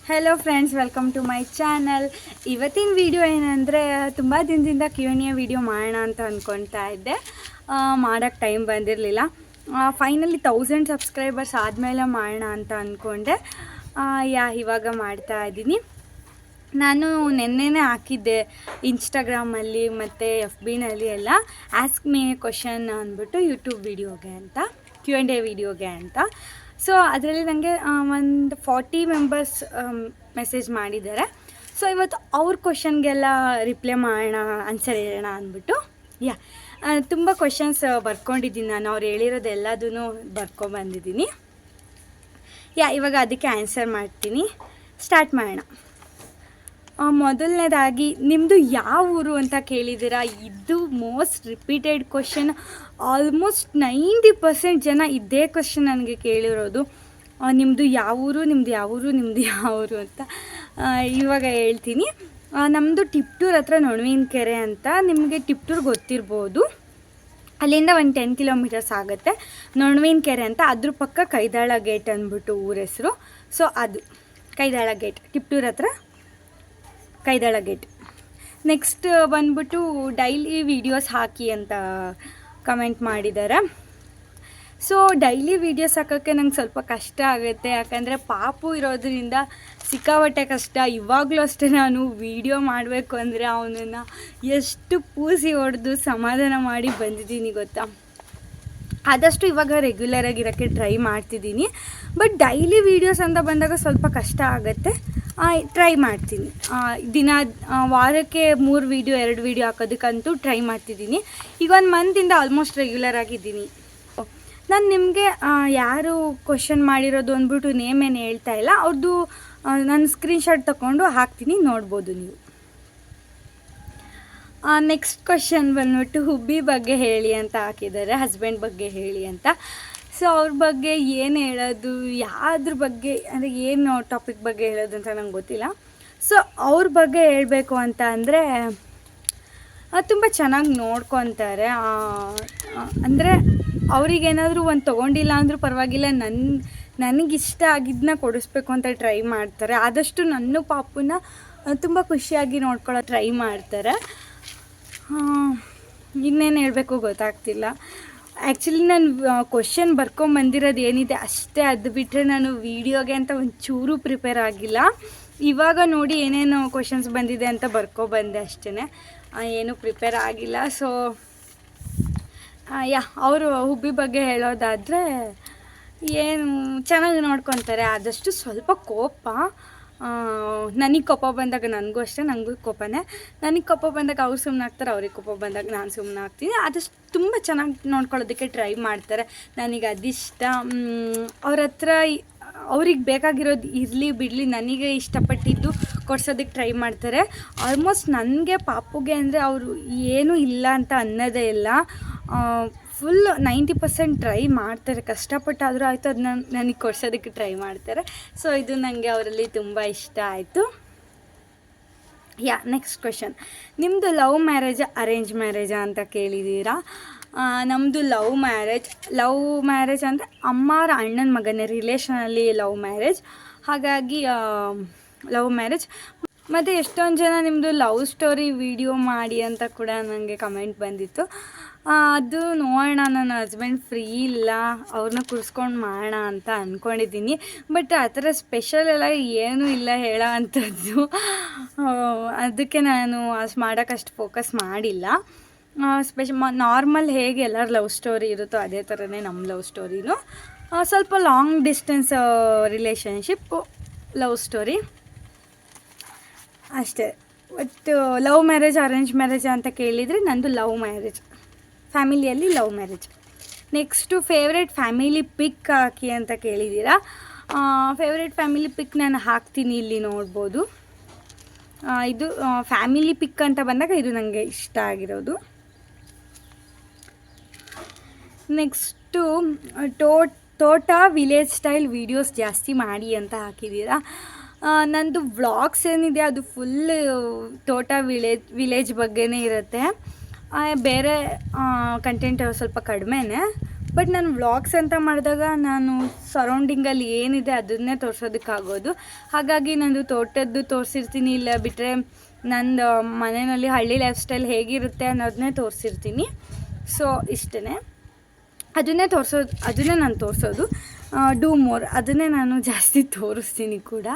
Hello friends, welcome to my channel. ಇವತ್ತಿನ video ಏನಂದರೆ, ತುಂಬ ದಿನದಿಂದ Q&A ವಿಡಿಯೋ ಮಾಡೋಣ ಅಂತ ಅಂದ್ಕೊಳ್ತಾ ಇದ್ದೆ. ಮಾಡೋಕ್ಕೆ ಟೈಮ್ ಬಂದಿರಲಿಲ್ಲ. ಫೈನಲಿ 1000 ಸಬ್ಸ್ಕ್ರೈಬರ್ಸ್ ಆದಮೇಲೆ ಮಾಡೋಣ ಅಂತ ಅಂದ್ಕೊಂಡೆ. ಇವಾಗ ಮಾಡ್ತಾ ಇದ್ದೀನಿ. ನಾನು ನೆನ್ನೆನೇ ಹಾಕಿದ್ದೆ ಇನ್ಸ್ಟಾಗ್ರಾಮಲ್ಲಿ ಮತ್ತು FB ಎಲ್ಲ ಆಸ್ಕ್ ಮೀ ಎ ಕ್ವಶನ್ ಅಂದ್ಬಿಟ್ಟು ಯೂಟ್ಯೂಬ್ ವಿಡಿಯೋಗೆ ಅಂತ, Q&A ವಿಡಿಯೋಗೆ ಅಂತ. ಸೊ ಅದರಲ್ಲಿ ನನಗೆ ಒಂದು 40 ಮೆಂಬರ್ಸ್ ಮೆಸೇಜ್ ಮಾಡಿದ್ದಾರೆ. ಸೊ ಇವತ್ತು ಅವ್ರ ಕ್ವಶನ್ಗೆಲ್ಲ ರಿಪ್ಲೈ ಮಾಡೋಣ, ಆನ್ಸರ್ ಹೇಳೋಣ ಅಂದ್ಬಿಟ್ಟು ತುಂಬ ಕ್ವಶನ್ಸ್ ಬರ್ಕೊಂಡಿದ್ದೀನಿ ನಾನು. ಅವ್ರು ಹೇಳಿರೋದೆಲ್ಲದೂ ಬರ್ಕೊಂಬಂದಿದ್ದೀನಿ. ಇವಾಗ ಅದಕ್ಕೆ ಆನ್ಸರ್ ಮಾಡ್ತೀನಿ. ಸ್ಟಾರ್ಟ್ ಮಾಡೋಣ. ಮೊದಲನೇದಾಗಿ ನಿಮ್ಮದು ಯಾವ ಊರು ಅಂತ ಕೇಳಿದ್ದೀರಾ. ಇದು ಮೋಸ್ಟ್ ರಿಪೀಟೆಡ್ ಕ್ವಶನ್. ಆಲ್ಮೋಸ್ಟ್ 90% ಜನ ಇದೇ ಕ್ವಶನ್ ನನಗೆ ಕೇಳಿರೋದು. ನಿಮ್ಮದು ಯಾವ ಊರು, ನಿಮ್ಮದು ಯಾವ ಊರು, ನಿಮ್ಮದು ಯಾವ ಊರು ಅಂತ. ಇವಾಗ ಹೇಳ್ತೀನಿ. ನಮ್ಮದು ಟಿಪ್ಟೂರ್ ಹತ್ರ ನೊಣವಿನಕೆರೆ ಅಂತ. ನಿಮಗೆ ಟಿಪ್ಟೂರ್ ಗೊತ್ತಿರ್ಬೋದು. ಅಲ್ಲಿಂದ ಒಂದು 10 ಕಿಲೋಮೀಟರ್ಸ್ ಆಗುತ್ತೆ. ನೊಣವಿನಕೆರೆ ಅಂತ. ಅದ್ರ ಪಕ್ಕ ಕೈದಾಳ ಗೇಟ್ ಅಂದ್ಬಿಟ್ಟು ಊರ ಹೆಸರು. ಸೊ ಅದು ಕೈದಾಳ ಗೇಟ್, ಟಿಪ್ಟೂರ್ ಹತ್ರ ಕೈದಾಳ ಗೇಟ್. ನೆಕ್ಸ್ಟ್ ಬಂದ್ಬಿಟ್ಟು ಡೈಲಿ ವೀಡಿಯೋಸ್ ಹಾಕಿ ಅಂತ ಕಮೆಂಟ್ ಮಾಡಿದ್ದಾರೆ. ಸೊ ಡೈಲಿ ವೀಡಿಯೋಸ್ ಹಾಕೋಕ್ಕೆ ನಂಗೆ ಸ್ವಲ್ಪ ಕಷ್ಟ ಆಗುತ್ತೆ, ಯಾಕಂದರೆ ಪಾಪು ಇರೋದ್ರಿಂದ ಸಿಕ್ಕಾಪಟ್ಟೆ ಕಷ್ಟ. ಇವಾಗಲೂ ಅಷ್ಟೇ, ನಾನು ವೀಡಿಯೋ ಮಾಡಬೇಕು ಅಂದರೆ ಅವನನ್ನು ಎಷ್ಟು ಪೂಸಿ ಹೊಡೆದು ಸಮಾಧಾನ ಮಾಡಿ ಬಂದಿದ್ದೀನಿ ಗೊತ್ತಾ. ಆದಷ್ಟು ಇವಾಗ ರೆಗ್ಯುಲರಾಗಿರೋಕ್ಕೆ ಟ್ರೈ ಮಾಡ್ತಿದ್ದೀನಿ. ಬಟ್ ಡೈಲಿ ವೀಡಿಯೋಸ್ ಅಂತ ಬಂದಾಗ ಸ್ವಲ್ಪ ಕಷ್ಟ ಆಗುತ್ತೆ. ಟ್ರೈ ಮಾಡ್ತೀನಿ. ವಾರಕ್ಕೆ 3 ವೀಡಿಯೋ 2 ವೀಡಿಯೋ ಹಾಕೋದಕ್ಕಂತೂ ಟ್ರೈ ಮಾಡ್ತಿದ್ದೀನಿ. ಈಗ 1 ಮಂತಿಂದ ಆಲ್ಮೋಸ್ಟ್ ರೆಗ್ಯುಲರ್ ಆಗಿದ್ದೀನಿ. ನಾನು ನಿಮಗೆ ಯಾರು ಕ್ವಶನ್ ಮಾಡಿರೋದು ಅಂದ್ಬಿಟ್ಟು ನೇಮ್ ಏನು ಹೇಳ್ತಾ ಇಲ್ಲ. ಅವ್ರದ್ದು ನಾನು ಸ್ಕ್ರೀನ್ಶಾಟ್ ತೊಗೊಂಡು ಹಾಕ್ತೀನಿ, ನೋಡ್ಬೋದು ನೀವು. ನೆಕ್ಸ್ಟ್ ಕ್ವಶನ್ ಬಂದ್ಬಿಟ್ಟು ಹುಬ್ಬಿ ಬಗ್ಗೆ ಹೇಳಿ ಅಂತ ಹಾಕಿದ್ದಾರೆ, ಹಸ್ಬೆಂಡ್ ಬಗ್ಗೆ ಹೇಳಿ ಅಂತ. ಸೊ ಅವ್ರ ಬಗ್ಗೆ ಏನು ಹೇಳೋದು, ಯಾವುದ್ರ ಬಗ್ಗೆ ಅಂದರೆ ಏನು ಟಾಪಿಕ್ ಬಗ್ಗೆ ಹೇಳೋದು ಅಂತ ನಂಗೆ ಗೊತ್ತಿಲ್ಲ. ಸೊ ಅವ್ರ ಬಗ್ಗೆ ಹೇಳಬೇಕು ಅಂತ ಅಂದರೆ ತುಂಬ ಚೆನ್ನಾಗಿ ನೋಡ್ಕೊತಾರೆ. ಅಂದರೆ ಅವರಿಗೇನಾದರೂ ಒಂದು ತೊಗೊಂಡಿಲ್ಲ ಅಂದರೂ ಪರವಾಗಿಲ್ಲ, ನನಗಿಷ್ಟ ಆಗಿದ್ದನ್ನ ಕೊಡಿಸ್ಬೇಕು ಅಂತ ಟ್ರೈ ಮಾಡ್ತಾರೆ. ಆದಷ್ಟು ನನ್ನ ಪಾಪುನ ತುಂಬ ಖುಷಿಯಾಗಿ ನೋಡ್ಕೊಳ್ಳೋ ಟ್ರೈ ಮಾಡ್ತಾರೆ. ಇನ್ನೇನು ಹೇಳಬೇಕು ಗೊತ್ತಾಗ್ತಿಲ್ಲ. ಆ್ಯಕ್ಚುಲಿ ನಾನು ಕ್ವಶನ್ ಬರ್ಕೊಂಬಂದಿರೋದು ಏನಿದೆ ಅಷ್ಟೇ. ಅದು ಬಿಟ್ಟರೆ ನಾನು ವೀಡಿಯೋಗೆ ಅಂತ ಒಂಚೂರು ಪ್ರಿಪೇರ್ ಆಗಿಲ್ಲ. ಇವಾಗ ನೋಡಿ ಏನೇನು ಕ್ವಶನ್ಸ್ ಬಂದಿದೆ ಅಂತ ಬರ್ಕೊಬಂದೆ ಅಷ್ಟೇ, ಏನೂ ಪ್ರಿಪೇರ್ ಆಗಿಲ್ಲ. ಸೊ ಅವರು ಹುಬ್ಬಿ ಬಗ್ಗೆ ಹೇಳೋದಾದರೆ ಏನು ಚೆನ್ನಾಗಿ ನೋಡ್ಕೊತಾರೆ. ಆದಷ್ಟು ಸ್ವಲ್ಪ ಕೋಪ, ನನಗೆ ಕೋಪ ಬಂದಾಗ ನನಗೂ ಅಷ್ಟೇ, ನನಗೂ ಕೋಪನೇ. ನನಗೆ ಕೋಪ ಬಂದಾಗ ಅವ್ರು ಸುಮ್ಮನೆ ಆಗ್ತಾರೆ, ಅವ್ರಿಗೆ ಕೋಪ ಬಂದಾಗ ನಾನು ಸುಮ್ಮನೆ ಆಗ್ತೀನಿ. ಆದಷ್ಟು ತುಂಬ ಚೆನ್ನಾಗಿ ನೋಡ್ಕೊಳ್ಳೋದಕ್ಕೆ ಟ್ರೈ ಮಾಡ್ತಾರೆ. ನನಗೆ ಅದಿಷ್ಟ. ಅವ್ರ ಹತ್ರ ಅವ್ರಿಗೆ ಬೇಕಾಗಿರೋದು ಇರಲಿ ಬಿಡಲಿ, ನನಗೆ ಇಷ್ಟಪಟ್ಟಿದ್ದು ಕೊಡ್ಸೋದಕ್ಕೆ ಟ್ರೈ ಮಾಡ್ತಾರೆ. ಆಲ್ಮೋಸ್ಟ್ ನನಗೆ ಪಾಪುಗೆ ಅಂದರೆ ಅವರು ಏನೂ ಇಲ್ಲ ಅಂತ ಅನ್ನೋದೇ ಇಲ್ಲ. ಫುಲ್ 90% ಟ್ರೈ ಮಾಡ್ತಾರೆ. ಕಷ್ಟಪಟ್ಟಾದರೂ ಆಯಿತು, ಅದನ್ನ ನನಗೆ ಕೊಡ್ಸೋದಕ್ಕೆ ಟ್ರೈ ಮಾಡ್ತಾರೆ. ಸೊ ಇದು ನನಗೆ ಅವರಲ್ಲಿ ತುಂಬ ಇಷ್ಟ ಆಯಿತು. Next question. ನಿಮ್ಮದು ಲವ್ ಮ್ಯಾರೇಜಾ ಅರೇಂಜ್ ಮ್ಯಾರೇಜಾ ಅಂತ ಕೇಳಿದ್ದೀರಾ. ನಮ್ಮದು ಲವ್ ಮ್ಯಾರೇಜ್ ಅಂದರೆ ಅಮ್ಮ ಅವ್ರ ಅಣ್ಣನ ಮಗನೇ, ರಿಲೇಷನಲ್ಲಿ ಲವ್ ಮ್ಯಾರೇಜ್. ಹಾಗಾಗಿ ಲವ್ ಮ್ಯಾರೇಜ್. ಮತ್ತು ಎಷ್ಟೊಂದು ಜನ ನಿಮ್ಮದು ಲವ್ ಸ್ಟೋರಿ ವಿಡಿಯೋ ಮಾಡಿ ಅಂತ ಕೂಡ ನನಗೆ ಕಮೆಂಟ್ ಬಂದಿತ್ತು. ಅದು ನೋಡೋಣ, ನನ್ನ ಹಸ್ಬೆಂಡ್ ಫ್ರೀ ಇಲ್ಲ, ಅವ್ರನ್ನ ಕೂರಿಸ್ಕೊಂಡು ಮಾಡೋಣ ಅಂತ ಅಂದ್ಕೊಂಡಿದ್ದೀನಿ. ಬಟ್ ಆ ಥರ ಸ್ಪೆಷಲ್ ಎಲ್ಲ ಏನೂ ಇಲ್ಲ ಹೇಳೋ ಅಂಥದ್ದು. ಅದಕ್ಕೆ ನಾನು ಮಾಡೋಕ್ಕಷ್ಟು ಫೋಕಸ್ ಮಾಡಿಲ್ಲ. ನಾರ್ಮಲ್ ಹೇಗೆ ಎಲ್ಲರ ಲವ್ ಸ್ಟೋರಿ ಇರುತ್ತೋ ಅದೇ ಥರನೇ ನಮ್ಮ ಲವ್ ಸ್ಟೋರಿನೂ. ಸ್ವಲ್ಪ long distance relationship love story ಅಷ್ಟೇ. But love marriage arrange marriage ಅಂತ ಕೇಳಿದರೆ ನಂದು ಲವ್ ಮ್ಯಾರೇಜ್, ಫ್ಯಾಮಿಲಿಯಲ್ಲಿ love marriage. Next favourite family pic ಹಾಕಿ ಅಂತ ಕೇಳಿದ್ದೀರಾ. ಫೇವ್ರೆಟ್ ಫ್ಯಾಮಿಲಿ ಪಿಕ್ ನಾನು ಹಾಕ್ತೀನಿ, ಇಲ್ಲಿ ನೋಡ್ಬೋದು. ಇದು ಫ್ಯಾಮಿಲಿ ಪಿಕ್ ಅಂತ ಬಂದಾಗ ಇದು ನನಗೆ ಇಷ್ಟ ಆಗಿರೋದು. ನೆಕ್ಸ್ಟು ತೋಟ ವಿಲೇಜ್ ಸ್ಟೈಲ್ ವೀಡಿಯೋಸ್ ಜಾಸ್ತಿ ಮಾಡಿ ಅಂತ ಹಾಕಿದ್ದೀರಾ. ನಂದು ವ್ಲಾಗ್ಸ್ ಏನಿದೆ ಅದು ಫುಲ್ ತೋಟ ವಿಲೇಜ್ ಬಗ್ಗೆನೇ ಇರುತ್ತೆ. ಬೇರೆ ಕಂಟೆಂಟ್ ಸ್ವಲ್ಪ ಕಡಿಮೆನೇ. ಬಟ್ ನಾನು ವ್ಲಾಗ್ಸ್ ಅಂತ ಮಾಡಿದಾಗ ನಾನು ಸರೌಂಡಿಂಗಲ್ಲಿ ಏನಿದೆ ಅದನ್ನೇ ತೋರಿಸೋದಕ್ಕಾಗೋದು. ಹಾಗಾಗಿ ನಂದು ತೋಟದ್ದು ತೋರಿಸಿರ್ತೀನಿ, ಇಲ್ಲ ಬಿಟ್ಟರೆ ನಂದು ಮನೆಯಲ್ಲಿ ಹಳ್ಳಿ ಲೈಫ್ ಸ್ಟೈಲ್ ಹೇಗಿರುತ್ತೆ ಅನ್ನೋದನ್ನೇ ತೋರಿಸಿರ್ತೀನಿ. ಸೊ ಇಷ್ಟೇ, ಅದನ್ನೇ ನಾನು ತೋರಿಸೋದು. ಡೂ ಮೋರ್ ಅದನ್ನೇ ನಾನು ಜಾಸ್ತಿ ತೋರಿಸ್ತೀನಿ ಕೂಡ.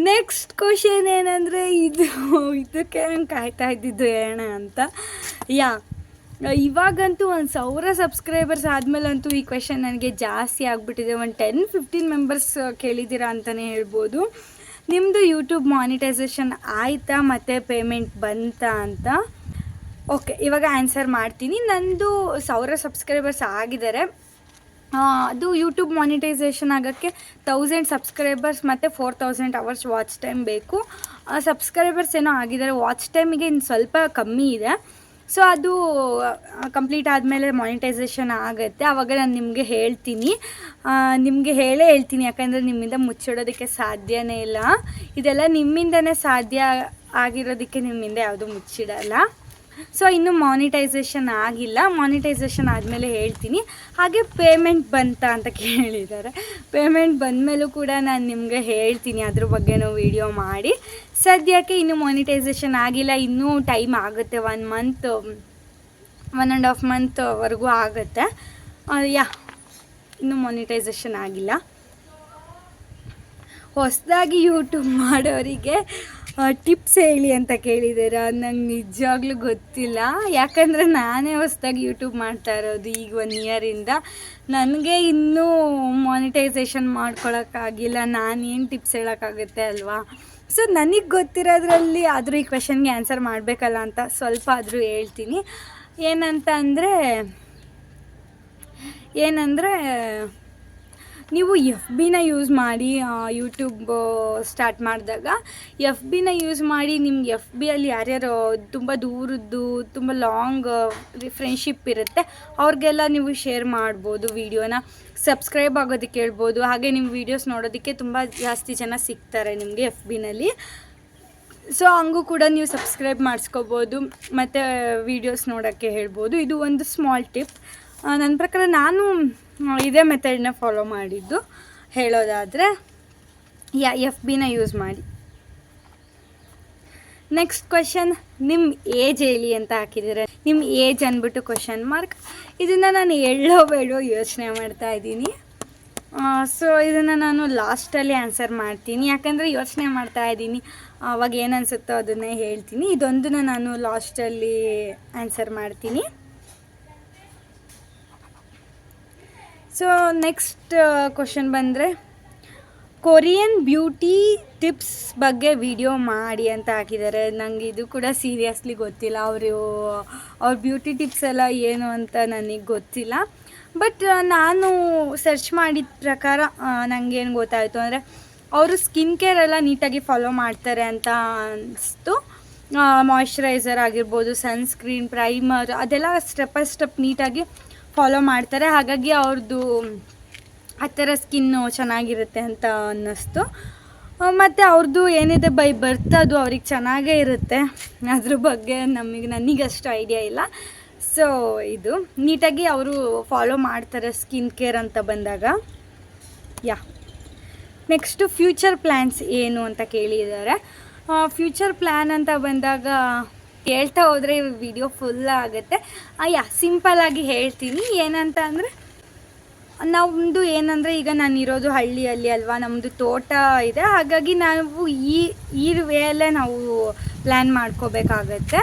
ನೆಕ್ಸ್ಟ್ ಕ್ವಶನ್ ಏನಂದರೆ, ಇದಕ್ಕೆ ನಾನು ಕಾಯ್ತಾ ಇದ್ದಿದ್ದು ಹೇಳೋಣ ಅಂತ. ಇವಾಗಂತೂ 1000 ಸಬ್ಸ್ಕ್ರೈಬರ್ಸ್ ಆದಮೇಲಂತೂ ಈ ಕ್ವೆಶನ್ ನನಗೆ ಜಾಸ್ತಿ ಆಗಿಬಿಟ್ಟಿದೆ. ಒಂದು 10-15 ಮೆಂಬರ್ಸ್ ಕೇಳಿದ್ದೀರಾ ಅಂತಲೇ ಹೇಳ್ಬೋದು. ನಿಮ್ಮದು ಯೂಟ್ಯೂಬ್ ಮಾನಿಟೈಸೇಷನ್ ಆಯಿತಾ ಮತ್ತು ಪೇಮೆಂಟ್ ಬಂತಾ ಅಂತ. ಓಕೆ, ಇವಾಗ ಆನ್ಸರ್ ಮಾಡ್ತೀನಿ. ನಂದು 1000 ಸಬ್ಸ್ಕ್ರೈಬರ್ಸ್ ಆಗಿದ್ದಾರೆ. ಅದು ಯೂಟ್ಯೂಬ್ ಮಾನಿಟೈಸೇಷನ್ ಆಗೋಕ್ಕೆ 1000 ಸಬ್ಸ್ಕ್ರೈಬರ್ಸ್ ಮತ್ತು 4000 ಅವರ್ಸ್ ವಾಚ್ ಟೈಮ್ ಬೇಕು. ಸಬ್ಸ್ಕ್ರೈಬರ್ಸ್ ಏನೋ ಆಗಿದ್ದಾರೆ, ವಾಚ್ ಟೈಮಿಗೆ ಇನ್ನು ಸ್ವಲ್ಪ ಕಮ್ಮಿ ಇದೆ. ಸೊ ಅದು ಕಂಪ್ಲೀಟ್ ಆದಮೇಲೆ ಮಾನಿಟೈಸೇಷನ್ ಆಗುತ್ತೆ. ಆವಾಗ ನಾನು ನಿಮಗೆ ಹೇಳ್ತೀನಿ, ಹೇಳ್ತೀನಿ, ಯಾಕಂದರೆ ನಿಮ್ಮಿಂದ ಮುಚ್ಚಿಡೋದಕ್ಕೆ ಸಾಧ್ಯನೇ ಇಲ್ಲ. ಇದೆಲ್ಲ ನಿಮ್ಮಿಂದನೇ ಸಾಧ್ಯ ಆಗಿರೋದಕ್ಕೆ ನಿಮ್ಮಿಂದ ಯಾವುದೂ ಮುಚ್ಚಿಡಲ್ಲ. ಸೊ ಇನ್ನೂ ಮಾನಿಟೈಸೇಷನ್ ಆಗಿಲ್ಲ, ಮಾನಿಟೈಸೇಷನ್ ಆದಮೇಲೆ ಹೇಳ್ತೀನಿ. ಹಾಗೆ ಪೇಮೆಂಟ್ ಬಂತಾ ಅಂತ ಕೇಳಿದ್ದಾರೆ. ಪೇಮೆಂಟ್ ಬಂದಮೇಲೂ ಕೂಡ ನಾನು ನಿಮಗೆ ಹೇಳ್ತೀನಿ, ಅದ್ರ ಬಗ್ಗೆನೂ ವಿಡಿಯೋ ಮಾಡಿ. ಸದ್ಯಕ್ಕೆ ಇನ್ನೂ ಮಾನಿಟೈಸೇಷನ್ ಆಗಿಲ್ಲ, ಇನ್ನೂ ಟೈಮ್ ಆಗುತ್ತೆ. 1 ಮಂತ್ 1.5 ಮಂತ್ವರೆಗೂ ಆಗುತ್ತೆ. ಇನ್ನೂ ಮಾನಿಟೈಸೇಷನ್ ಆಗಿಲ್ಲ. ಹೊಸದಾಗಿ ಯೂಟ್ಯೂಬ್ ಮಾಡೋರಿಗೆ ಟಿಪ್ಸ್ ಹೇಳಿ ಅಂತ ಕೇಳಿದ್ದೀರಾ. ನಂಗೆ ನಿಜವಾಗ್ಲೂ ಗೊತ್ತಿಲ್ಲ, ಯಾಕಂದರೆ ನಾನೇ ಹೊಸದಾಗಿ ಯೂಟ್ಯೂಬ್ ಮಾಡ್ತಾ ಇರೋದು ಈಗ 1 ಇಯರಿಂದ. ನನಗೆ ಇನ್ನೂ ಮಾನಿಟೈಸೇಷನ್ ಮಾಡ್ಕೊಳಕ್ಕಾಗಿಲ್ಲ. ನಾನೇನು ಟಿಪ್ಸ್ ಹೇಳೋಕ್ಕಾಗುತ್ತೆ ಅಲ್ವಾ. ಸೊ ನನಗೆ ಗೊತ್ತಿರೋದ್ರಲ್ಲಿ ಆದರೂ ಈ ಕ್ವೆಶನ್ಗೆ ಆನ್ಸರ್ ಮಾಡಬೇಕಲ್ಲ ಅಂತ ಸ್ವಲ್ಪ ಆದರೂ ಹೇಳ್ತೀನಿ. ಏನಂದರೆ ನೀವು FBನ ಯೂಸ್ ಮಾಡಿ ಯೂಟ್ಯೂಬ್ ಸ್ಟಾರ್ಟ್ ಮಾಡಿದಾಗ FBನ ಯೂಸ್ ಮಾಡಿ. ನಿಮ್ಗೆ FBಯಲ್ಲಿ ಯಾರ್ಯಾರು ತುಂಬ ದೂರದ್ದು, ತುಂಬ ಲಾಂಗ್ ಫ್ರೆಂಡ್ಶಿಪ್ ಇರುತ್ತೆ, ಅವ್ರಿಗೆಲ್ಲ ನೀವು ಶೇರ್ ಮಾಡ್ಬೋದು ವೀಡಿಯೋನ. ಸಬ್ಸ್ಕ್ರೈಬ್ ಆಗೋದಕ್ಕೆ ಹೇಳ್ಬೋದು. ಹಾಗೆ ನಿಮ್ಮ ವೀಡಿಯೋಸ್ ನೋಡೋದಕ್ಕೆ ತುಂಬ ಜಾಸ್ತಿ ಜನ ಸಿಗ್ತಾರೆ ನಿಮಗೆ FBನಲ್ಲಿ. ಸೊ ಹಂಗೂ ಕೂಡ ನೀವು ಸಬ್ಸ್ಕ್ರೈಬ್ ಮಾಡಿಸ್ಕೋಬೋದು ಮತ್ತು ವೀಡಿಯೋಸ್ ನೋಡೋಕ್ಕೆ ಹೇಳ್ಬೋದು. ಇದು ಒಂದು ಸ್ಮಾಲ್ ಟಿಪ್. ನನ್ನ ಪ್ರಕಾರ ನಾನು ಇದೇ ಮೆಥಡ್ನ ಫಾಲೋ ಮಾಡಿದ್ದು ಹೇಳೋದಾದರೆ. FBನ ಯೂಸ್ ಮಾಡಿ. ನೆಕ್ಸ್ಟ್ ಕ್ವೆಶನ್, ನಿಮ್ಮ ಏಜ್ ಹೇಳಿ ಅಂತ ಹಾಕಿದ್ದಾರೆ. ನಿಮ್ಮ ಏಜ್ ಅಂದ್ಬಿಟ್ಟು ಕ್ವೆಶನ್ ಮಾರ್ಕ್. ಇದನ್ನು ನಾನು ಬೇಡೋ ಯೋಚನೆ ಮಾಡ್ತಾಯಿದ್ದೀನಿ. ಸೊ ಇದನ್ನು ನಾನು ಲಾಸ್ಟಲ್ಲಿ ಆನ್ಸರ್ ಮಾಡ್ತೀನಿ, ಯಾಕಂದರೆ ಯೋಚನೆ ಮಾಡ್ತಾಯಿದ್ದೀನಿ. ಅವಾಗ ಏನು ಅನಿಸುತ್ತೋ ಅದನ್ನೇ ಹೇಳ್ತೀನಿ. ಇದೊಂದನ್ನು ನಾನು ಲಾಸ್ಟಲ್ಲಿ ಆನ್ಸರ್ ಮಾಡ್ತೀನಿ. ಸೊ ನೆಕ್ಸ್ಟ್ ಕ್ವೆಶನ್ ಬಂದರೆ, ಕೊರಿಯನ್ ಬ್ಯೂಟಿ ಟಿಪ್ಸ್ ಬಗ್ಗೆ ವಿಡಿಯೋ ಮಾಡಿ ಅಂತ ಹಾಕಿದ್ದಾರೆ. ನನಗೆ ಇದು ಕೂಡ ಸೀರಿಯಸ್ಲಿ ಗೊತ್ತಿಲ್ಲ. ಅವ್ರ ಬ್ಯೂಟಿ ಟಿಪ್ಸ್ ಎಲ್ಲ ಏನು ಅಂತ ನನಗೆ ಗೊತ್ತಿಲ್ಲ. ಬಟ್ ನಾನು ಸರ್ಚ್ ಮಾಡಿದ ಪ್ರಕಾರ ನನಗೇನು ಗೊತ್ತಾಯಿತು ಅಂದರೆ, ಅವರು ಸ್ಕಿನ್ ಕೇರ್ ಎಲ್ಲ ನೀಟಾಗಿ ಫಾಲೋ ಮಾಡ್ತಾರೆ ಅಂತ ಅನಿಸ್ತು. ಮಾಯ್ಶ್ಚರೈಸರ್ ಆಗಿರ್ಬೋದು, ಸನ್ಸ್ಕ್ರೀನ್, ಪ್ರೈಮರ್, ಅದೆಲ್ಲ ಸ್ಟೆಪ್ ಬೈ ಸ್ಟೆಪ್ ನೀಟಾಗಿ ಫಾಲೋ ಮಾಡ್ತಾರೆ. ಹಾಗಾಗಿ ಅವ್ರದ್ದು ಆ ಥರ ಸ್ಕಿನ್ನು ಚೆನ್ನಾಗಿರುತ್ತೆ ಅಂತ ಅನ್ನಿಸ್ತು. ಮತ್ತು ಅವ್ರದ್ದು ಏನಿದೆ ಬೈ ಬರ್ತ್ ಅದು ಅವ್ರಿಗೆ ಚೆನ್ನಾಗೇ ಇರುತ್ತೆ. ಅದ್ರ ಬಗ್ಗೆ ನನಗಷ್ಟು ಐಡಿಯಾ ಇಲ್ಲ. ಸೊ ಇದು ನೀಟಾಗಿ ಅವರು ಫಾಲೋ ಮಾಡ್ತಾರೆ ಸ್ಕಿನ್ ಕೇರ್ ಅಂತ ಬಂದಾಗ. ನೆಕ್ಸ್ಟು ಫ್ಯೂಚರ್ ಪ್ಲ್ಯಾನ್ಸ್ ಏನು ಅಂತ ಕೇಳಿದ್ದಾರೆ. ಫ್ಯೂಚರ್ ಪ್ಲ್ಯಾನ್ ಅಂತ ಬಂದಾಗ ಹೇಳ್ತಾ ಹೋದರೆ ವಿಡಿಯೋ ಫುಲ್ ಆಗುತ್ತೆ. ಸಿಂಪಲ್ಲಾಗಿ ಹೇಳ್ತೀನಿ. ಏನಂತ ಅಂದರೆ, ನಮ್ಮದು ಏನಂದರೆ, ಈಗ ನಾನಿರೋದು ಹಳ್ಳಿಯಲ್ಲಿ ಅಲ್ವಾ, ನಮ್ಮದು ತೋಟ ಇದೆ. ಹಾಗಾಗಿ ನಾವು ಈ ವೇಯಲ್ಲೇ ನಾವು ಪ್ಲ್ಯಾನ್ ಮಾಡ್ಕೋಬೇಕಾಗತ್ತೆ.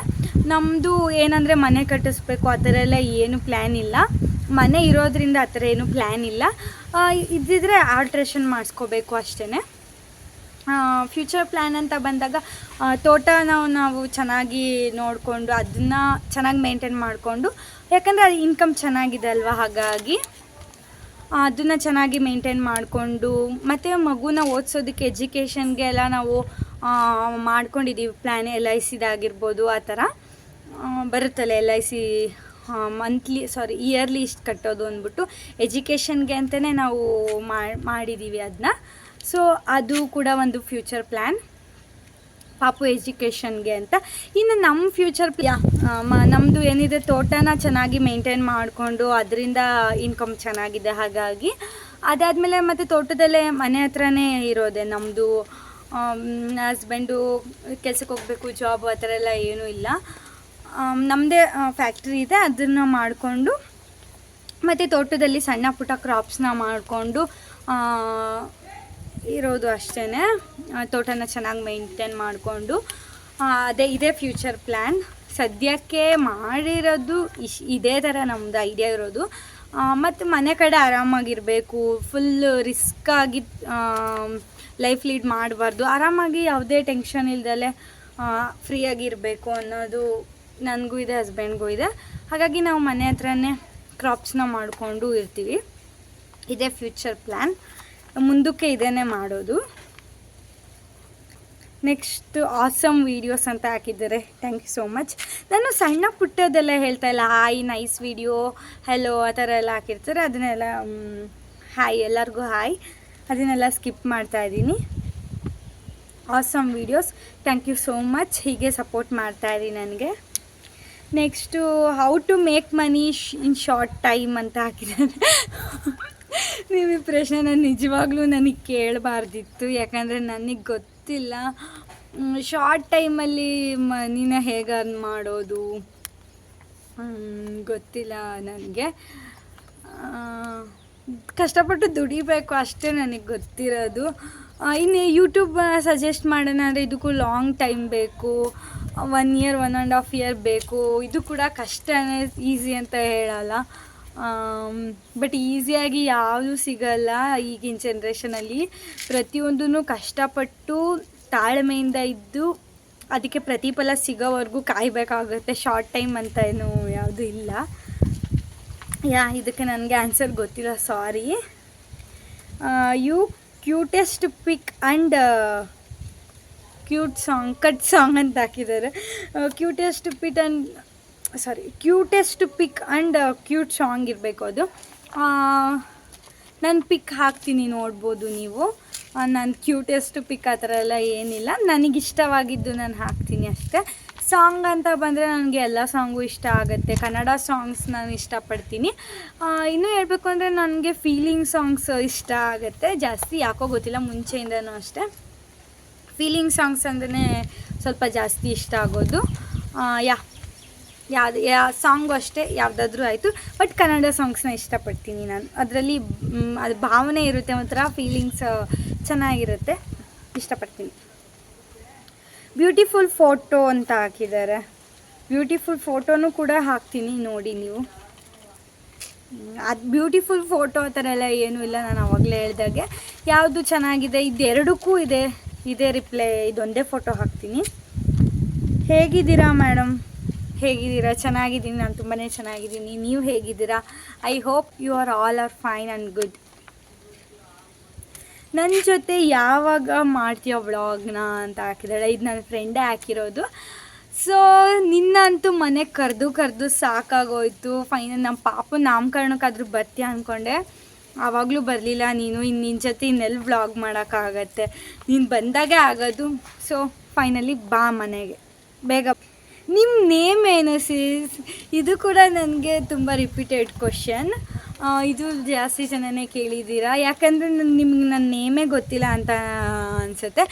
ನಮ್ಮದು ಏನಂದರೆ ಮನೆ ಕಟ್ಟಿಸ್ಬೇಕು ಆ ಥರ ಎಲ್ಲ ಏನು ಪ್ಲ್ಯಾನ್ ಇಲ್ಲ. ಮನೆ ಇರೋದ್ರಿಂದ ಆ ಥರ ಏನು ಪ್ಲ್ಯಾನ್ ಇಲ್ಲ. ಇದ್ದಿದ್ರೆ ಆಲ್ಟ್ರೇಷನ್ ಮಾಡಿಸ್ಕೋಬೇಕು ಅಷ್ಟೇ. ಫ್ಯೂಚರ್ ಪ್ಲ್ಯಾನ್ ಅಂತ ಬಂದಾಗ ತೋಟ ನಾವು ಚೆನ್ನಾಗಿ ನೋಡಿಕೊಂಡು ಅದನ್ನು ಚೆನ್ನಾಗಿ ಮೇಂಟೈನ್ ಮಾಡಿಕೊಂಡು, ಯಾಕಂದರೆ ಅದು ಇನ್ಕಮ್ ಚೆನ್ನಾಗಿದೆ ಅಲ್ವಾ, ಹಾಗಾಗಿ ಅದನ್ನು ಚೆನ್ನಾಗಿ ಮೇಂಟೈನ್ ಮಾಡಿಕೊಂಡು, ಮತ್ತು ಮಗುನ ಓದಿಸೋದಕ್ಕೆ ಎಜುಕೇಷನ್ಗೆ ಎಲ್ಲ ನಾವು ಮಾಡ್ಕೊಂಡಿದ್ದೀವಿ ಪ್ಲ್ಯಾನ್. LICದಾಗಿರ್ಬೋದು, ಆ ಥರ ಬರುತ್ತಲ್ಲ LIC ಇಯರ್ಲಿ ಇಷ್ಟು ಕಟ್ಟೋದು ಅಂದ್ಬಿಟ್ಟು ಎಜುಕೇಷನ್ಗೆ ಅಂತಲೇ ನಾವು ಮಾಡಿದ್ದೀವಿ ಅದನ್ನ. ಸೊ ಅದು ಕೂಡ ಒಂದು ಫ್ಯೂಚರ್ ಪ್ಲ್ಯಾನ್. ಪಾಪು ಎಜುಕೇಷನ್ಗೆ ಅಂತ. ಇನ್ನು ನಮ್ಮ ಫ್ಯೂಚರ್ ನಮ್ಮದು ಏನಿದೆ ತೋಟನ ಚೆನ್ನಾಗಿ ಮೇಂಟೈನ್ ಮಾಡಿಕೊಂಡು ಅದರಿಂದ ಇನ್ಕಮ್ ಚೆನ್ನಾಗಿದೆ. ಹಾಗಾಗಿ ಅದಾದಮೇಲೆ ಮತ್ತು ತೋಟದಲ್ಲೇ ಮನೆ ಹತ್ರನೇ ಇರೋದೆ ನಮ್ಮದು. ಹಸ್ಬೆಂಡು ಕೆಲ್ಸಕ್ಕೆ ಹೋಗಬೇಕು, ಜಾಬ್ ಆ ಥರ ಎಲ್ಲ ಏನೂ ಇಲ್ಲ. ನಮ್ಮದೇ ಫ್ಯಾಕ್ಟ್ರಿ ಇದೆ, ಅದನ್ನು ಮಾಡಿಕೊಂಡು ಮತ್ತು ತೋಟದಲ್ಲಿ ಸಣ್ಣ ಪುಟ್ಟ ಕ್ರಾಪ್ಸ್ನ ಮಾಡಿಕೊಂಡು ಇರೋದು ಅಷ್ಟೇ. ತೋಟನ ಚೆನ್ನಾಗಿ ಮೇಂಟೈನ್ ಮಾಡಿಕೊಂಡು ಇದೇ ಫ್ಯೂಚರ್ ಪ್ಲ್ಯಾನ್. ಸದ್ಯಕ್ಕೆ ಮಾಡಿರೋದು ಇದೇ ಥರ ನಮ್ಮದು ಐಡಿಯಾ ಇರೋದು. ಮತ್ತು ಮನೆ ಕಡೆ ಆರಾಮಾಗಿರಬೇಕು, ಫುಲ್ ರಿಸ್ಕಾಗಿ ಲೈಫ್ ಲೀಡ್ ಮಾಡಬಾರ್ದು, ಆರಾಮಾಗಿ ಯಾವುದೇ ಟೆನ್ಷನ್ ಇಲ್ದಲೆ ಫ್ರೀಯಾಗಿರಬೇಕು ಅನ್ನೋದು ನನಗೂ ಇದೆ, ಹಸ್ಬೆಂಡ್ಗೂ ಇದೆ. ಹಾಗಾಗಿ ನಾವು ಮನೆ ಹತ್ರನೇ ಕ್ರಾಪ್ಸ್ನ ಮಾಡಿಕೊಂಡು ಇರ್ತೀವಿ. ಇದೇ ಫ್ಯೂಚರ್ ಪ್ಲ್ಯಾನ್, ಮುಂದಕ್ಕೆ ಇದೇನೇ ಮಾಡೋದು. ನೆಕ್ಸ್ಟ್ ಆಸಮ್ ವೀಡಿಯೋಸ್ ಅಂತ ಹಾಕಿದ್ದಾರೆ, ಥ್ಯಾಂಕ್ ಯು ಸೋ ಮಚ್. ನಾನು ಸಣ್ಣ ಪುಟ್ಟದೆಲ್ಲ ಹೇಳ್ತಾ ಇಲ್ಲ, ಹಾಯ್ ನೈಸ್ ವೀಡಿಯೋ, ಹೆಲೋ ಆ ಥರ ಎಲ್ಲ ಹಾಕಿರ್ತಾರೆ, ಅದನ್ನೆಲ್ಲ ಹಾಯ್ ಎಲ್ಲರಿಗೂ ಹಾಯ್, ಅದನ್ನೆಲ್ಲ ಸ್ಕಿಪ್ ಮಾಡ್ತಾ ಇದ್ದೀನಿ. Awesome videos, thank you so much, ಹೀಗೆ ಸಪೋರ್ಟ್ ಮಾಡ್ತಾಯಿರಿ ನನಗೆ. Next how to make money in short time ಅಂತ ಹಾಕಿದ್ದಾರೆ. ನೀವು ಈ ಪ್ರಶ್ನೆ ನಾನು ನಿಜವಾಗ್ಲೂ ನನಗೆ ಕೇಳಬಾರ್ದಿತ್ತು, ಯಾಕಂದರೆ ನನಗೆ ಗೊತ್ತಿಲ್ಲ ಶಾರ್ಟ್ ಟೈಮಲ್ಲಿ ಮನಿನ ಹೇಗೆ ಅರ್ನ್ ಮಾಡೋದು, ಗೊತ್ತಿಲ್ಲ ನನಗೆ. ಕಷ್ಟಪಟ್ಟು ದುಡಿಬೇಕು ಅಷ್ಟೇ ನನಗೆ ಗೊತ್ತಿರೋದು. ಇನ್ನು ಯೂಟ್ಯೂಬ್ ಸಜೆಸ್ಟ್ ಮಾಡೋಣ ಅಂದರೆ ಇದಕ್ಕೂ ಲಾಂಗ್ ಟೈಮ್ ಬೇಕು, 1 ಇಯರ್ 1.5 ಇಯರ್ ಬೇಕು. ಇದು ಕೂಡ ಕಷ್ಟನೇ, ಈಸಿ ಅಂತ ಹೇಳಲ್ಲ. ಬಟ್ ಈಸಿಯಾಗಿ ಯಾವುದೂ ಸಿಗಲ್ಲ ಈಗಿನ ಜನ್ರೇಷನಲ್ಲಿ. ಪ್ರತಿಯೊಂದೂ ಕಷ್ಟಪಟ್ಟು ತಾಳ್ಮೆಯಿಂದ ಇದ್ದು ಅದಕ್ಕೆ ಪ್ರತಿಫಲ ಸಿಗೋವರೆಗೂ ಕಾಯಬೇಕಾಗುತ್ತೆ. ಶಾರ್ಟ್ ಟೈಮ್ ಅಂತ ಏನು ಯಾವುದೂ ಇಲ್ಲ. ಇದಕ್ಕೆ ನನಗೆ ಆನ್ಸರ್ ಗೊತ್ತಿಲ್ಲ, sorry. You cutest pic and cute song, cut song ಅಂತ ಹಾಕಿದ್ದಾರೆ. Cutest pic and cute song ಇರಬೇಕು ಅದು. ನಾನು ಪಿಕ್ ಹಾಕ್ತೀನಿ, ನೋಡ್ಬೋದು ನೀವು. ನಾನು ಕ್ಯೂಟೆಸ್ಟ್ ಪಿಕ್ ಆ ಥರ ಎಲ್ಲ ಏನಿಲ್ಲ, ನನಗಿಷ್ಟವಾಗಿದ್ದು ನಾನು ಹಾಕ್ತೀನಿ ಅಷ್ಟೇ. ಸಾಂಗ್ ಅಂತ ಬಂದರೆ ನನಗೆ ಎಲ್ಲ ಸಾಂಗು ಇಷ್ಟ ಆಗುತ್ತೆ. ಕನ್ನಡ ಸಾಂಗ್ಸ್ ನಾನು ಇಷ್ಟಪಡ್ತೀನಿ. ಇನ್ನೂ ಹೇಳಬೇಕು ಅಂದರೆ ನನಗೆ ಫೀಲಿಂಗ್ ಸಾಂಗ್ಸ್ ಇಷ್ಟ ಆಗುತ್ತೆ ಜಾಸ್ತಿ, ಯಾಕೋ ಗೊತ್ತಿಲ್ಲ, ಮುಂಚೆಯಿಂದನೂ ಅಷ್ಟೇ. ಫೀಲಿಂಗ್ ಸಾಂಗ್ಸ್ ಅಂದ್ರೆ ಸ್ವಲ್ಪ ಜಾಸ್ತಿ ಇಷ್ಟ ಆಗೋದು. ಯಾವ ಸಾಂಗು ಅಷ್ಟೇ, ಯಾವುದಾದ್ರೂ ಆಯಿತು, ಬಟ್ ಕನ್ನಡ ಸಾಂಗ್ಸ್ನ ಇಷ್ಟಪಡ್ತೀನಿ ನಾನು. ಅದರಲ್ಲಿ ಅದು ಭಾವನೆ ಇರುತ್ತೆ, ಒಂಥರ ಫೀಲಿಂಗ್ಸ್ ಚೆನ್ನಾಗಿರುತ್ತೆ, ಇಷ್ಟಪಡ್ತೀನಿ. ಬ್ಯೂಟಿಫುಲ್ ಫೋಟೋ ಅಂತ ಹಾಕಿದ್ದಾರೆ. ಬ್ಯೂಟಿಫುಲ್ ಫೋಟೋನೂ ಕೂಡ ಹಾಕ್ತೀನಿ, ನೋಡಿ ನೀವು. ಅದು ಬ್ಯೂಟಿಫುಲ್ ಫೋಟೋ ಆ ಥರ ಎಲ್ಲ ಏನೂ ಇಲ್ಲ, ನಾನು ಆವಾಗಲೇ ಹೇಳ್ದಾಗೆ ಯಾವುದು ಚೆನ್ನಾಗಿದೆ ಇದೆರಡಕ್ಕೂ ಇದೇ ರಿಪ್ಲೈ. ಇದೊಂದೇ ಫೋಟೋ ಹಾಕ್ತೀನಿ. ಹೇಗಿದ್ದೀರಾ ಮೇಡಮ್, ಹೇಗಿದ್ದೀರಾ? ಚೆನ್ನಾಗಿದ್ದೀನಿ, ನಾನು ತುಂಬಾ ಚೆನ್ನಾಗಿದ್ದೀನಿ. ನೀವು ಹೇಗಿದ್ದೀರಾ? I hope you are all are fine and good. ನನ್ನ ಜೊತೆ ಯಾವಾಗ ಮಾಡ್ತೀಯ ವ್ಲಾಗ್ನ ಅಂತ ಹಾಕಿದ್ದಾಳೆ. ಇದು ನನ್ನ ಫ್ರೆಂಡೇ ಹಾಕಿರೋದು. ಸೊ ನಿನ್ನಂತೂ ಮನೆಗೆ ಕರೆದು ಸಾಕಾಗೋಯ್ತು. ಫೈನಲ್ ನಮ್ಮ ಪಾಪು ನಾಮಕರಣಕ್ಕಾದರೂ ಬರ್ತೀಯ ಅಂದ್ಕೊಂಡೆ, ಆವಾಗಲೂ ಬರಲಿಲ್ಲ ನೀನು. ಇನ್ನು ನಿನ್ನ ಜೊತೆ ಇನ್ನೆಲ್ಲಿ ವ್ಲಾಗ್ ಮಾಡೋಕ್ಕಾಗತ್ತೆ, ನೀನು ಬಂದಾಗೆ ಆಗೋದು. ಸೊ ಫೈನಲಿ ಬಾ ಮನೆಗೆ ಬೇಗ. ನಿಮ್ಮ ನೇಮ್ ಏನು ಸಿಸ್? ಇದು ಕೂಡ ನನಗೆ ತುಂಬ ರಿಪೀಟೆಡ್ ಕ್ವಶನ್. ಇದು ಜಾಸ್ತಿ ಜನನೇ ಕೇಳಿದ್ದೀರಾ, ಯಾಕಂದರೆ ನಿಮ್ಗೆ ನನ್ನ ನೇಮೇ ಗೊತ್ತಿಲ್ಲ ಅಂತ ಅನಿಸುತ್ತೆ.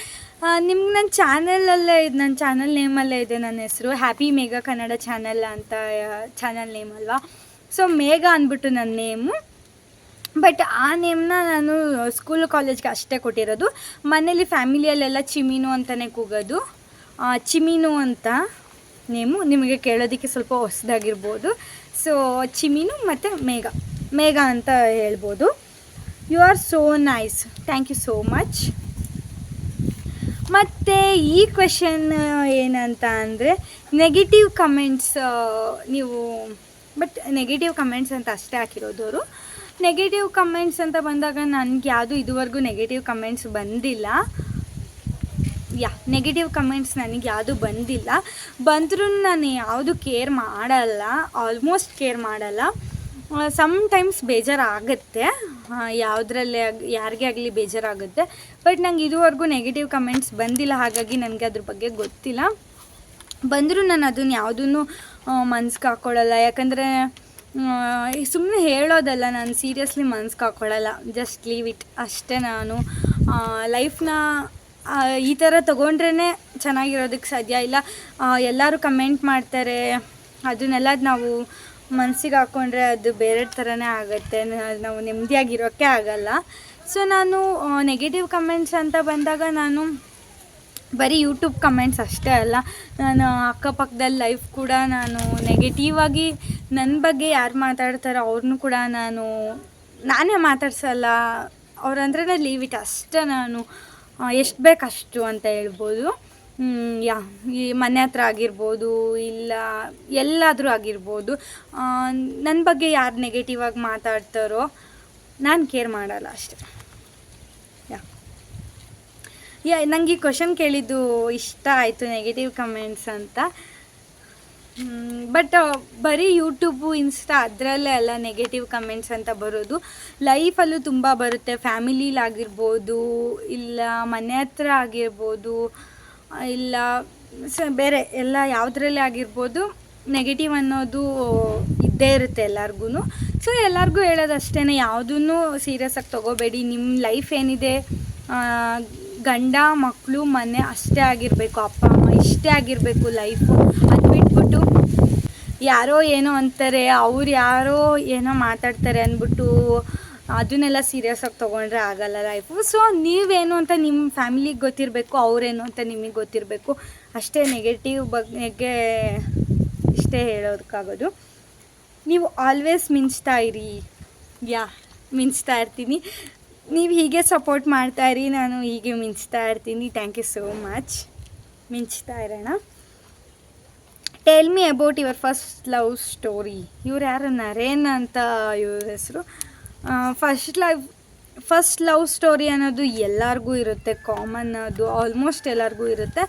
ನಿಮ್ಗೆ ನನ್ನ ಚಾನಲಲ್ಲೇ ಇದು, ನನ್ನ ಚಾನಲ್ ನೇಮಲ್ಲೇ ಇದೆ ನನ್ನ ಹೆಸರು. ಹ್ಯಾಪಿ ಮೇಘಾ ಕನ್ನಡ ಚಾನಲ್ ಅಂತ ಚಾನಲ್ ನೇಮ್ ಅಲ್ವಾ. ಸೊ ಮೇಘಾ ಅಂದ್ಬಿಟ್ಟು ನನ್ನ ನೇಮು. ಬಟ್ ಆ ನೇಮ್ನ ನಾನು ಸ್ಕೂಲು ಕಾಲೇಜ್ಗೆ ಅಷ್ಟೇ ಕೊಟ್ಟಿರೋದು. ಮನೇಲಿ ಫ್ಯಾಮಿಲಿಯಲ್ಲೆಲ್ಲ ಚಿಮೀನು ಅಂತಲೇ ಕೂಗೋದು. ಚಿಮೀನು ಅಂತ ನೇಮು ನಿಮಗೆ ಕೇಳೋದಕ್ಕೆ ಸ್ವಲ್ಪ ಹೊಸದಾಗಿರ್ಬೋದು. ಸೊ ಚಿಮೀನು ಮತ್ತು ಮೇಘಾ ಅಂತ ಹೇಳ್ಬೋದು. You are so nice, thank you so much. ಮತ್ತು ಈ ಕ್ವೆಶನ್ ಏನಂತ ಅಂದರೆ ನೆಗೆಟಿವ್ ಕಮೆಂಟ್ಸ್ ನೀವು, ಬಟ್ ನೆಗೆಟಿವ್ ಕಮೆಂಟ್ಸ್ ಅಂತ ಅಷ್ಟೇ ಹಾಕಿರೋದವರು. ನೆಗೆಟಿವ್ ಕಮೆಂಟ್ಸ್ ಅಂತ ಬಂದಾಗ ನನಗೆ ಯಾವುದು ಇದುವರೆಗೂ ನೆಗೆಟಿವ್ ಕಮೆಂಟ್ಸ್ ಬಂದಿಲ್ಲ. ನೆಗೆಟಿವ್ ಕಮೆಂಟ್ಸ್ ನನಗೆ ಯಾವುದು ಬಂದಿಲ್ಲ. ಬಂದರೂ ನಾನು ಯಾವುದು ಕೇರ್ ಮಾಡಲ್ಲ, ಆಲ್ಮೋಸ್ಟ್ ಕೇರ್ ಮಾಡಲ್ಲ. ಸಮ್ಟೈಮ್ಸ್ ಬೇಜಾರಾಗುತ್ತೆ, ಯಾವುದ್ರಲ್ಲೇ ಯಾರಿಗೇ ಆಗಲಿ ಬೇಜಾರಾಗುತ್ತೆ. ಬಟ್ ನಂಗೆ ಇದುವರೆಗೂ ನೆಗೆಟಿವ್ ಕಮೆಂಟ್ಸ್ ಬಂದಿಲ್ಲ, ಹಾಗಾಗಿ ನನಗೆ ಅದ್ರ ಬಗ್ಗೆ ಗೊತ್ತಿಲ್ಲ. ಬಂದರೂ ನಾನು ಅದನ್ನು ಯಾವುದನ್ನು ಮನ್ಸಿಗೆ ಹಾಕ್ಕೊಳ್ಳಲ್ಲ. ಯಾಕಂದರೆ ಸುಮ್ಮನೆ ಹೇಳೋದಲ್ಲ, ನಾನು ಸೀರಿಯಸ್ಲಿ ಮನ್ಸಿಗೆ ಹಾಕ್ಕೊಳ್ಳಲ್ಲ. ಜಸ್ಟ್ ಲೀವ್ ಇಟ್ ಅಷ್ಟೇ. ನಾನು ಲೈಫ್ನ ಈ ಥರ ತೊಗೊಂಡ್ರೇ ಚೆನ್ನಾಗಿರೋದಕ್ಕೆ ಸಾಧ್ಯ. ಇಲ್ಲ ಎಲ್ಲರೂ ಕಮೆಂಟ್ ಮಾಡ್ತಾರೆ, ಅದನ್ನೆಲ್ಲ ನಾವು ಮನಸ್ಸಿಗೆ ಹಾಕ್ಕೊಂಡ್ರೆ ಅದು ಬೇರೆ ಥರನೇ ಆಗುತ್ತೆ, ನಾವು ನೆಮ್ಮದಿಯಾಗಿರೋಕ್ಕೆ ಆಗಲ್ಲ. ಸೊ ನಾನು ನೆಗೆಟಿವ್ ಕಮೆಂಟ್ಸ್ ಅಂತ ಬಂದಾಗ ನಾನು ಬರೀ ಯೂಟ್ಯೂಬ್ ಕಮೆಂಟ್ಸ್ ಅಷ್ಟೇ ಅಲ್ಲ, ನಾನು ಅಕ್ಕಪಕ್ಕದಲ್ಲಿ ಲೈಫ್ ಕೂಡ ನಾನು ನೆಗೆಟಿವ್ ಆಗಿ ನನ್ನ ಬಗ್ಗೆ ಯಾರು ಮಾತಾಡ್ತಾರೋ ಅವ್ರನ್ನೂ ಕೂಡ ನಾನೇ ಮಾತಾಡ್ಸಲ್ಲ. ಅವ್ರಂದ್ರೆ ಲೀವ್ ಇಟ್ ಅಷ್ಟೇ. ನಾನು ಎಷ್ಟು ಬೇಕಷ್ಟು ಅಂತ ಹೇಳ್ಬೋದು. ಈ ಮನೆ ಹತ್ರ ಆಗಿರ್ಬೋದು, ಇಲ್ಲ ಎಲ್ಲಾದರೂ ಆಗಿರ್ಬೋದು, ನನ್ನ ಬಗ್ಗೆ ಯಾರು ನೆಗೆಟಿವ್ ಆಗಿ ಮಾತಾಡ್ತಾರೋ ನಾನು ಕೇರ್ ಮಾಡಲ್ಲ ಅಷ್ಟೆ. ನಂಗೆ ಈ ಕ್ವಶನ್ ಕೇಳಿದ್ದು ಇಷ್ಟ ಆಯಿತು, ನೆಗೆಟಿವ್ ಕಮೆಂಟ್ಸ್ ಅಂತ. ಬಟ್ ಬರೀ ಯೂಟ್ಯೂಬು, ಇನ್ಸ್ಟಾ ಅದರಲ್ಲೇ ಅಲ್ಲ ನೆಗೆಟಿವ್ ಕಮೆಂಟ್ಸ್ ಅಂತ ಬರೋದು. ಲೈಫಲ್ಲೂ ತುಂಬ ಬರುತ್ತೆ. ಫ್ಯಾಮಿಲಿಲಾಗಿರ್ಬೋದು, ಇಲ್ಲ ಮನೆ ಹತ್ರ ಆಗಿರ್ಬೋದು, ಇಲ್ಲ ಬೇರೆ ಎಲ್ಲ ಯಾವುದ್ರಲ್ಲೇ ಆಗಿರ್ಬೋದು, ನೆಗೆಟಿವ್ ಅನ್ನೋದು ಇದ್ದೇ ಇರುತ್ತೆ ಎಲ್ಲರಿಗೂ. ಸೊ ಎಲ್ಲರಿಗೂ ಹೇಳೋದಷ್ಟೇ, ಯಾವುದನ್ನು ಸೀರಿಯಸ್ ಆಗಿ ತೊಗೋಬೇಡಿ. ನಿಮ್ಮ ಲೈಫ್ ಏನಿದೆ, ಗಂಡ ಮಕ್ಕಳು ಮನೆ ಅಷ್ಟೇ ಆಗಿರಬೇಕು, ಅಪ್ಪ ಅಮ್ಮ ಇಷ್ಟೇ ಆಗಿರಬೇಕು ಲೈಫು. ಅದು ಬಿಟ್ಬಿಟ್ಟು ಯಾರೋ ಏನೋ ಅಂತಾರೆ, ಅವ್ರು ಯಾರೋ ಏನೋ ಮಾತಾಡ್ತಾರೆ ಅಂದ್ಬಿಟ್ಟು ಅದನ್ನೆಲ್ಲ ಸೀರಿಯಸ್ ಆಗಿ ತೊಗೊಂಡ್ರೆ ಆಗಲ್ಲ ಲೈಫು. ಸೊ ನೀವೇನು ಅಂತ ನಿಮ್ಮ ಫ್ಯಾಮಿಲಿಗೆ ಗೊತ್ತಿರಬೇಕು, ಅವರೇನು ಅಂತ ನಿಮಗೆ ಗೊತ್ತಿರಬೇಕು ಅಷ್ಟೇ. ನೆಗೆಟಿವ್ ಬಗ್ಗೆ ಇಷ್ಟೇ ಹೇಳೋದಕ್ಕಾಗೋದು. ನೀವು ಆಲ್ವೇಸ್ ಮಿಂಚ್ತಾ ಇರಿ. ಮಿಂಚ್ತಾ ಇರ್ತೀನಿ. ನೀವು ಹೀಗೆ ಸಪೋರ್ಟ್ ಮಾಡ್ತಾಯಿರಿ, ನಾನು ಹೀಗೆ ಮಿಂಚ್ತಾ ಇರ್ತೀನಿ. Thank you so much. ಮಿಂಚ್ತಾ ಇರೋಣ. Tell me about your first love story. ಇವ್ರು ಯಾರು, ನರೇನ್ ಅಂತ ಇವ್ರ ಹೆಸರು. ಫಸ್ಟ್ ಲವ್ ಸ್ಟೋರಿ ಅನ್ನೋದು ಎಲ್ಲರಿಗೂ ಇರುತ್ತೆ, ಕಾಮನ್. ಅದು ಆಲ್ಮೋಸ್ಟ್ ಎಲ್ಲರಿಗೂ ಇರುತ್ತೆ.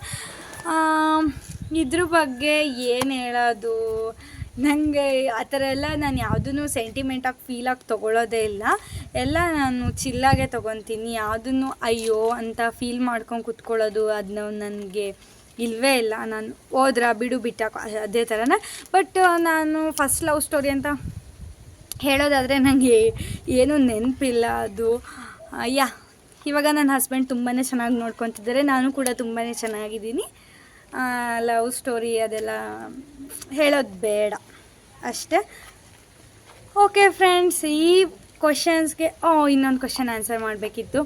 ಇದ್ರ ಬಗ್ಗೆ ಏನು ಹೇಳೋದು, ನನಗೆ ಆ ಥರ ಎಲ್ಲ ನಾನು ಯಾವುದೂ ಸೆಂಟಿಮೆಂಟಾಗಿ ಫೀಲಾಗಿ ತೊಗೊಳ್ಳೋದೇ ಇಲ್ಲ. ಎಲ್ಲ ನಾನು ಚಿಲ್ಲಾಗೆ ತೊಗೊತೀನಿ. ಯಾವುದನ್ನು ಅಯ್ಯೋ ಅಂತ ಫೀಲ್ ಮಾಡ್ಕೊಂಡು ಕುತ್ಕೊಳ್ಳೋದು ಅದನ್ನ ನನಗೆ ಇಲ್ಲವೇ ಇಲ್ಲ. ನಾನು ಬಿಡು ಬಿಟ್ಟಾಕೋ ಅದೇ ಥರನೇ. ಬಟ್ ನಾನು ಫಸ್ಟ್ ಲವ್ ಸ್ಟೋರಿ ಅಂತ ಹೇಳೋದಾದರೆ ನನಗೆ ಏನೂ ನೆನಪಿಲ್ಲ ಅದು. ಇವಾಗ ನನ್ನ ಹಸ್ಬೆಂಡ್ ತುಂಬಾ ಚೆನ್ನಾಗಿ ನೋಡ್ಕೊತಿದ್ದಾರೆ, ನಾನು ಕೂಡ ತುಂಬಾ ಚೆನ್ನಾಗಿದ್ದೀನಿ. ಲವ್ ಸ್ಟೋರಿ ಅದೆಲ್ಲ ಹೇಳೋದು ಬೇಡ ಅಷ್ಟೇ. ಓಕೆ ಫ್ರೆಂಡ್ಸ್, ಈ ಕ್ವಶನ್ಸ್ಗೆ ಇನ್ನೊಂದು ಕ್ವಶನ್ ಆನ್ಸರ್ ಮಾಡಬೇಕಿತ್ತು.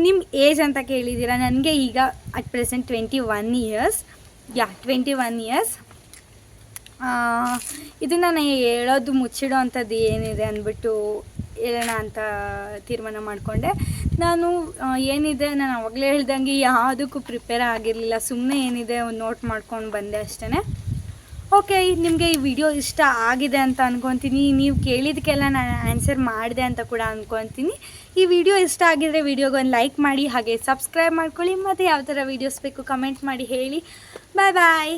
ನಿಮ್ಮ ಏಜ್ ಅಂತ ಕೇಳಿದ್ದೀರಾ. ನನಗೆ ಈಗ ಅಟ್ ಪ್ರೆಸೆಂಟ್ 21 ಇಯರ್ಸ್. 21 ಇಯರ್ಸ್. ಇದನ್ನು ನಾನು ಹೇಳೋದು ಮುಚ್ಚಿಡೋ ಅಂಥದ್ದು ಏನಿದೆ ಅಂದ್ಬಿಟ್ಟು ಹೇಳೋಣ ಅಂತ ತೀರ್ಮಾನ ಮಾಡಿಕೊಂಡೆ. ನಾನು ಏನಿದೆ, ನಾನು ಅವಾಗಲೇ ಹೇಳ್ದಂಗೆ ಯಾವುದಕ್ಕೂ ಪ್ರಿಪೇರ್ ಆಗಿರಲಿಲ್ಲ. ಸುಮ್ಮನೆ ಏನಿದೆ ಒಂದು ನೋಟ್ ಮಾಡ್ಕೊಂಡು ಬಂದೆ ಅಷ್ಟೇ. ಓಕೆ, ನಿಮಗೆ ಈ ವಿಡಿಯೋ ಇಷ್ಟ ಆಗಿದೆ ಅಂತ ಅಂದ್ಕೊತೀನಿ. ನೀವು ಕೇಳಿದ್ದಕ್ಕೆಲ್ಲ ನಾನು ಆನ್ಸರ್ ಮಾಡಿದೆ ಅಂತ ಕೂಡ ಅಂದ್ಕೊತೀನಿ. ಈ ವಿಡಿಯೋ ಇಷ್ಟ ಆಗಿದರೆ ವಿಡಿಯೋಗೆ ಒಂದು ಲೈಕ್ ಮಾಡಿ, ಹಾಗೆ ಸಬ್ಸ್ಕ್ರೈಬ್ ಮಾಡ್ಕೊಳ್ಳಿ. ಮತ್ತು ಯಾವ ಥರ ವೀಡಿಯೋಸ್ ಬೇಕು ಕಮೆಂಟ್ ಮಾಡಿ ಹೇಳಿ. ಬಾಯ್ ಬಾಯ್.